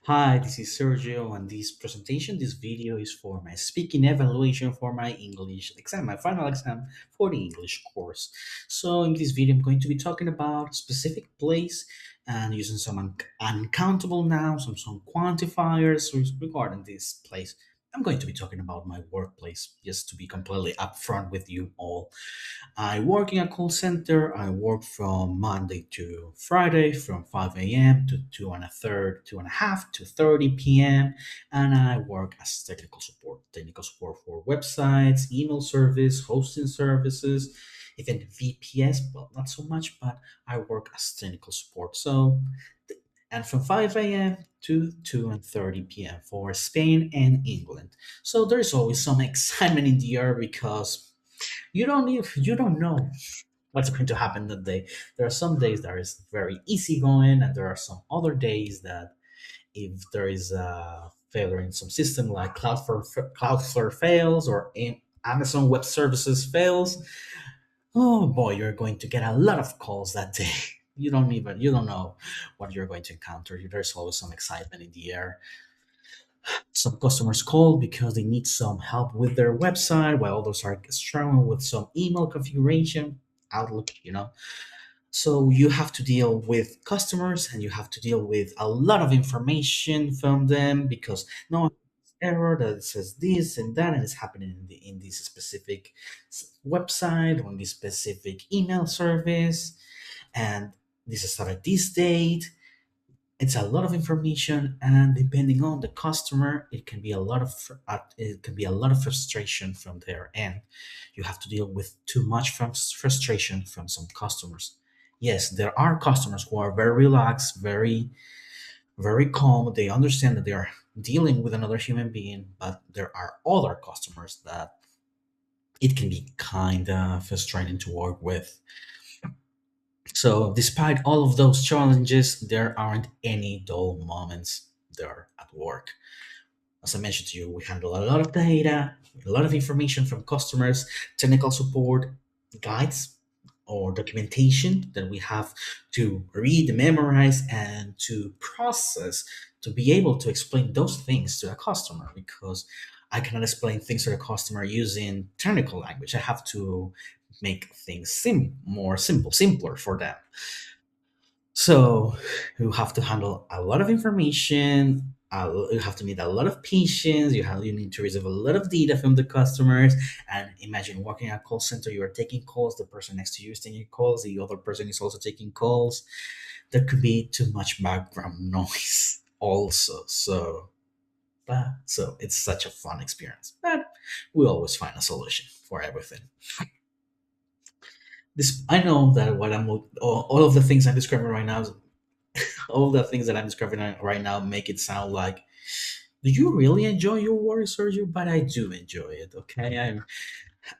Hi, this is Sergio, and this video is for my speaking evaluation for my English exam, my final exam for the English course. So, in this video, I'm going to be talking about a specific place and using some uncountable nouns, some quantifiers regarding this place. I'm going to be talking about my workplace, just to be completely upfront with you all. I work in a call center. I work from Monday to Friday from 5 a.m. to 2:30 to 30 p.m. And I work as technical support for websites, email service, hosting services, even VPS. Well, not so much, but I work as technical support. And from 5 a.m. to 2:30 p.m. for Spain and England. So there's always some excitement in the air because you don't know what's going to happen that day. There are some days that is very easy going, and there are some other days that if there is a failure in some system like Cloudflare fails or Amazon Web Services fails, oh boy, you're going to get a lot of calls that day. You don't know what you're going to encounter. There's always some excitement in the air. Some customers call because they need some help with their website, while others are struggling with some email configuration, Outlook, So you have to deal with customers and you have to deal with a lot of information from them because no error that says this and that and it's happening in this specific website or in this specific email service and this is started this date. It's a lot of information, and depending on the customer, it can be a lot of frustration from their end. You have to deal with too much frustration from some customers. Yes, there are customers who are very relaxed, very calm. They understand that they are dealing with another human being, but there are other customers that it can be kind of frustrating to work with. So, despite all of those challenges, there aren't any dull moments there at work. As I mentioned to you, we handle a lot of data, a lot of information from customers, technical support, guides, or documentation that we have to read, memorize, and to process to be able to explain those things to a customer because I cannot explain things to the customer using technical language. I have to make things simpler for them. So you have to handle a lot of information. You have to need a lot of patience. You need to receive a lot of data from the customers. And imagine working at a call center. You are taking calls. The person next to you is taking calls. The other person is also taking calls. There could be too much background noise also. So it's such a fun experience. But we always find a solution for everything. This I know that what all of the things I'm describing right now all the things that I'm describing right now make it sound like, do you really enjoy your work, Sergio? But I do enjoy it. Okay,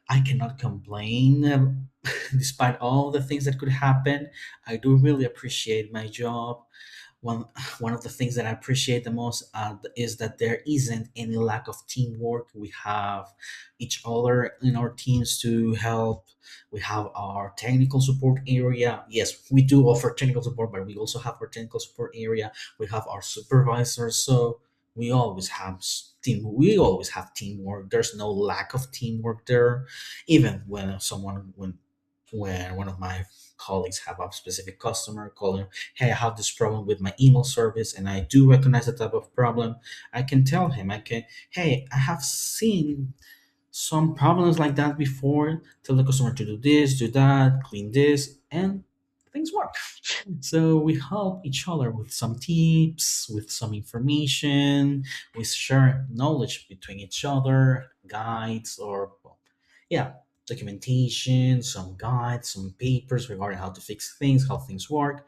I cannot complain. Despite all the things that could happen, I do really appreciate my job. One one of the things that I appreciate the most is that there isn't any lack of teamwork. We have each other in our teams to help. We have our technical support area. Yes, we do offer technical support, but we also have our technical support area. We have our supervisors, so we always have team. We always have teamwork. There's no lack of teamwork there, even when one of my colleagues have a specific customer calling, hey, I have this problem with my email service, and I do recognize the type of problem. I can tell him, hey, I have seen some problems like that before. Tell the customer to do this, do that, clean this, and things work. So we help each other with some tips, with some information. We share knowledge between each other, guides, or well, yeah, documentation, some guides, some papers regarding how to fix things, how things work.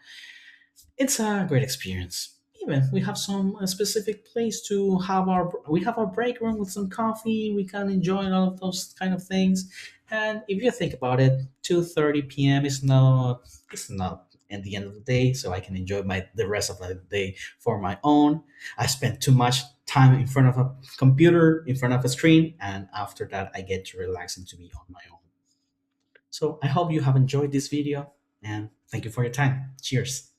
It's a great experience. Even we have some specific place to have we have our break room with some coffee. We can enjoy all of those kind of things. And if you think about it, 2:30 p.m. is not it's not at the end of the day, so I can enjoy my the rest of the day for my own. I spent too much time in front of a computer, in front of a screen, and after that I get to relax and to be on my own. So I hope you have enjoyed this video and thank you for your time. Cheers.